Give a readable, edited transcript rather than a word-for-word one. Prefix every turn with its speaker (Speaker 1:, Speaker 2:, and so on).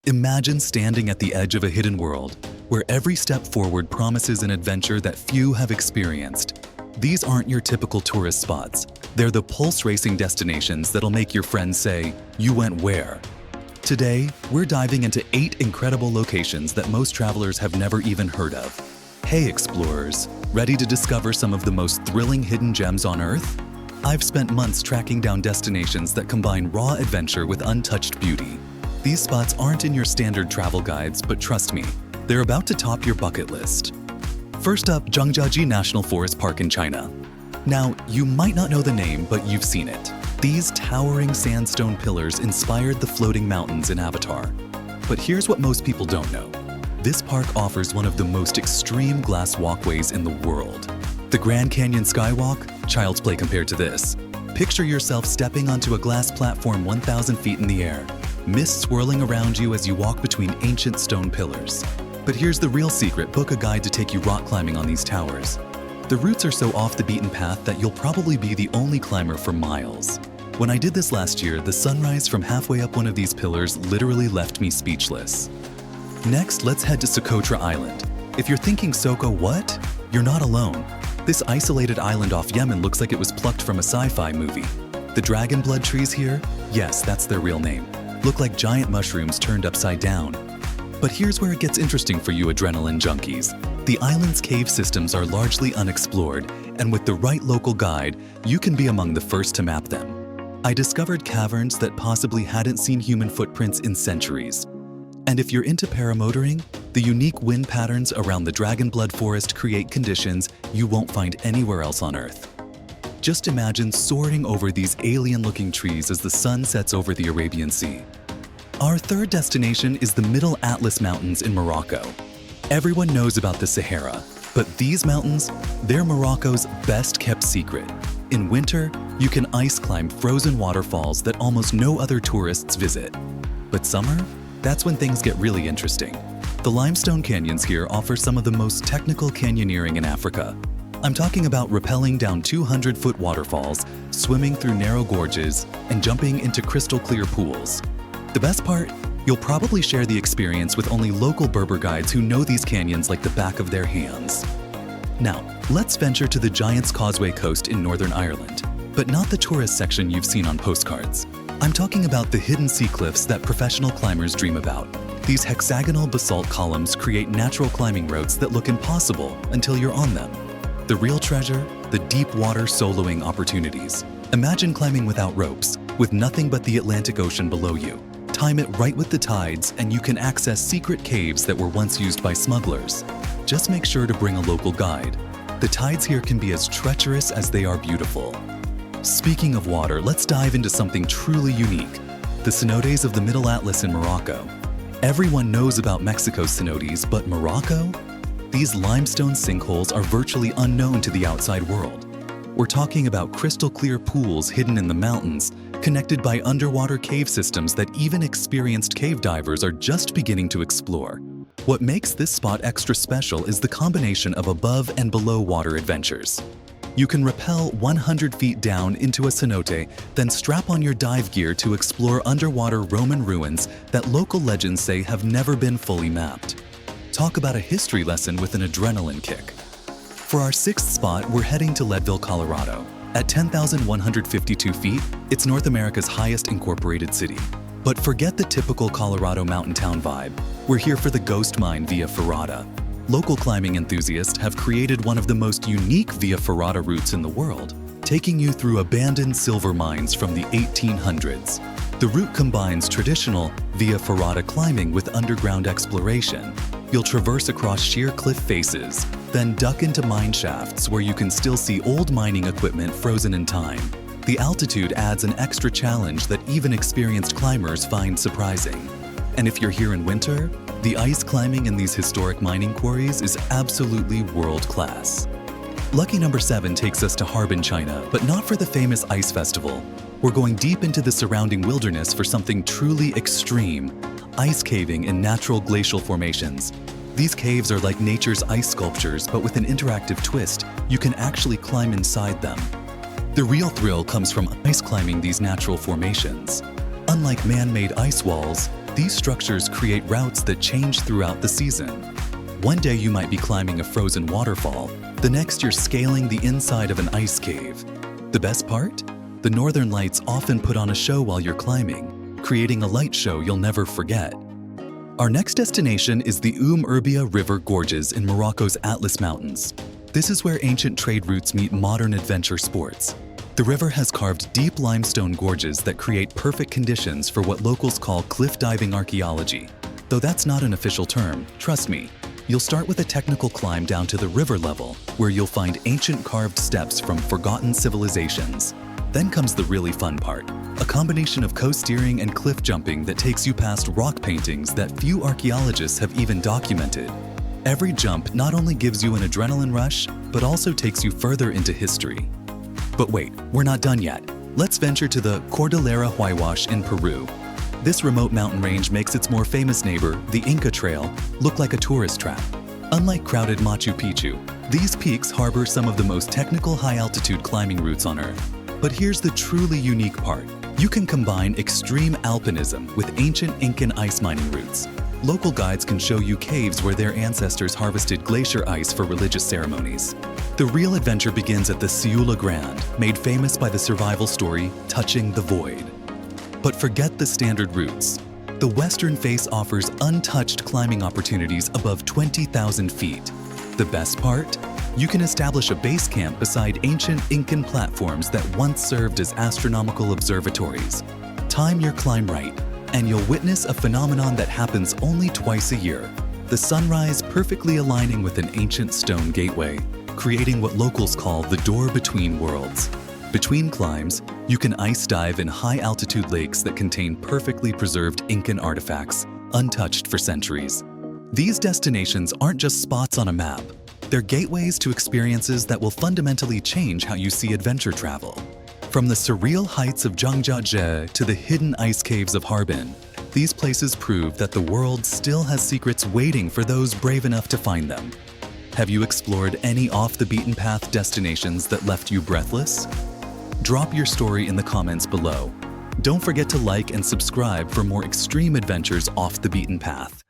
Speaker 1: Imagine standing at the edge of a hidden world, where every step forward promises an adventure that few have experienced. These aren't your typical tourist spots. They're the pulse-racing destinations that'll make your friends say, "You went where?" Today, we're diving into 8 incredible locations that most travelers have never even heard of. Hey explorers, ready to discover some of the most thrilling hidden gems on Earth? I've spent months tracking down destinations that combine raw adventure with untouched beauty. These spots aren't in your standard travel guides, but trust me, they're about to top your bucket list. First up, Zhangjiajie National Forest Park in China. Now, you might not know the name, but you've seen it. These towering sandstone pillars inspired the floating mountains in Avatar. But here's what most people don't know. This park offers one of the most extreme glass walkways in the world. The Grand Canyon Skywalk? Child's play compared to this. Picture yourself stepping onto a glass platform 1,000 feet in the air. Mist swirling around you as you walk between ancient stone pillars. But here's the real secret: book a guide to take you rock climbing on these towers. The routes are so off the beaten path that you'll probably be the only climber for miles. When I did this last year, the sunrise from halfway up one of these pillars literally left me speechless. Next, let's head to Socotra Island. If you're thinking Soko what? You're not alone. This isolated island off Yemen looks like it was plucked from a sci-fi movie. The dragon blood trees here? Yes, that's their real name. Look like giant mushrooms turned upside down. But here's where it gets interesting for you adrenaline junkies. The island's cave systems are largely unexplored, and with the right local guide, you can be among the first to map them. I discovered caverns that possibly hadn't seen human footprints in centuries. And if you're into paramotoring, the unique wind patterns around the Dragon Blood Forest create conditions you won't find anywhere else on Earth. Just imagine soaring over these alien-looking trees as the sun sets over the Arabian Sea. Our third destination is the Middle Atlas Mountains in Morocco. Everyone knows about the Sahara, but these mountains, they're Morocco's best-kept secret. In winter, you can ice climb frozen waterfalls that almost no other tourists visit. But summer? That's when things get really interesting. The limestone canyons here offer some of the most technical canyoneering in Africa. I'm talking about rappelling down 200-foot waterfalls, swimming through narrow gorges, and jumping into crystal-clear pools. The best part? You'll probably share the experience with only local Berber guides who know these canyons like the back of their hands. Now, let's venture to the Giant's Causeway coast in Northern Ireland, but not the tourist section you've seen on postcards. I'm talking about the hidden sea cliffs that professional climbers dream about. These hexagonal basalt columns create natural climbing routes that look impossible until you're on them. The real treasure? The deep water soloing opportunities. Imagine climbing without ropes, with nothing but the Atlantic Ocean below you. Time it right with the tides and you can access secret caves that were once used by smugglers. Just make sure to bring a local guide. The tides here can be as treacherous as they are beautiful. Speaking of water, let's dive into something truly unique: the cenotes of the Middle Atlas in Morocco. Everyone knows about Mexico's cenotes, but Morocco? These limestone sinkholes are virtually unknown to the outside world. We're talking about crystal-clear pools hidden in the mountains, connected by underwater cave systems that even experienced cave divers are just beginning to explore. What makes this spot extra special is the combination of above and below water adventures. You can rappel 100 feet down into a cenote, then strap on your dive gear to explore underwater Roman ruins that local legends say have never been fully mapped. Talk about a history lesson with an adrenaline kick. For our 6th spot, we're heading to Leadville, Colorado. At 10,152 feet, it's North America's highest incorporated city. But forget the typical Colorado mountain town vibe. We're here for the ghost mine Via Ferrata. Local climbing enthusiasts have created one of the most unique Via Ferrata routes in the world, taking you through abandoned silver mines from the 1800s. The route combines traditional Via Ferrata climbing with underground exploration. You'll traverse across sheer cliff faces, then duck into mine shafts where you can still see old mining equipment frozen in time. The altitude adds an extra challenge that even experienced climbers find surprising. And if you're here in winter, the ice climbing in these historic mining quarries is absolutely world-class. Lucky number 7 takes us to Harbin, China, but not for the famous ice festival. We're going deep into the surrounding wilderness for something truly extreme: ice caving in natural glacial formations. These caves are like nature's ice sculptures, but with an interactive twist. You can actually climb inside them. The real thrill comes from ice climbing these natural formations. Unlike man-made ice walls, These structures create routes that change throughout the season. One day you might be climbing a frozen waterfall, the next you're scaling the inside of an ice cave. The best part? The northern lights often put on a show while you're climbing, creating a light show you'll never forget. Our next destination is the Erbia River Gorges in Morocco's Atlas Mountains. This is where ancient trade routes meet modern adventure sports. The river has carved deep limestone gorges that create perfect conditions for what locals call cliff diving archaeology. Though that's not an official term, trust me. You'll start with a technical climb down to the river level, where you'll find ancient carved steps from forgotten civilizations. Then comes the really fun part, a combination of coast-steering and cliff jumping that takes you past rock paintings that few archaeologists have even documented. Every jump not only gives you an adrenaline rush, but also takes you further into history. But wait, we're not done yet. Let's venture to the Cordillera Huayhuash in Peru. This remote mountain range makes its more famous neighbor, the Inca Trail, look like a tourist trap. Unlike crowded Machu Picchu, these peaks harbor some of the most technical high-altitude climbing routes on Earth. But here's the truly unique part. You can combine extreme alpinism with ancient Incan ice mining routes. Local guides can show you caves where their ancestors harvested glacier ice for religious ceremonies. The real adventure begins at the Ciula Grande, made famous by the survival story, Touching the Void. But forget the standard routes. The western face offers untouched climbing opportunities above 20,000 feet. The best part? You can establish a base camp beside ancient Incan platforms that once served as astronomical observatories. Time your climb right, and you'll witness a phenomenon that happens only twice a year. The sunrise perfectly aligning with an ancient stone gateway, creating what locals call the door between worlds. Between climbs, you can ice dive in high-altitude lakes that contain perfectly preserved Incan artifacts, untouched for centuries. These destinations aren't just spots on a map. They're gateways to experiences that will fundamentally change how you see adventure travel. From the surreal heights of Zhangjiajie to the hidden ice caves of Harbin, these places prove that the world still has secrets waiting for those brave enough to find them. Have you explored any off-the-beaten-path destinations that left you breathless? Drop your story in the comments below. Don't forget to like and subscribe for more extreme adventures off the beaten path.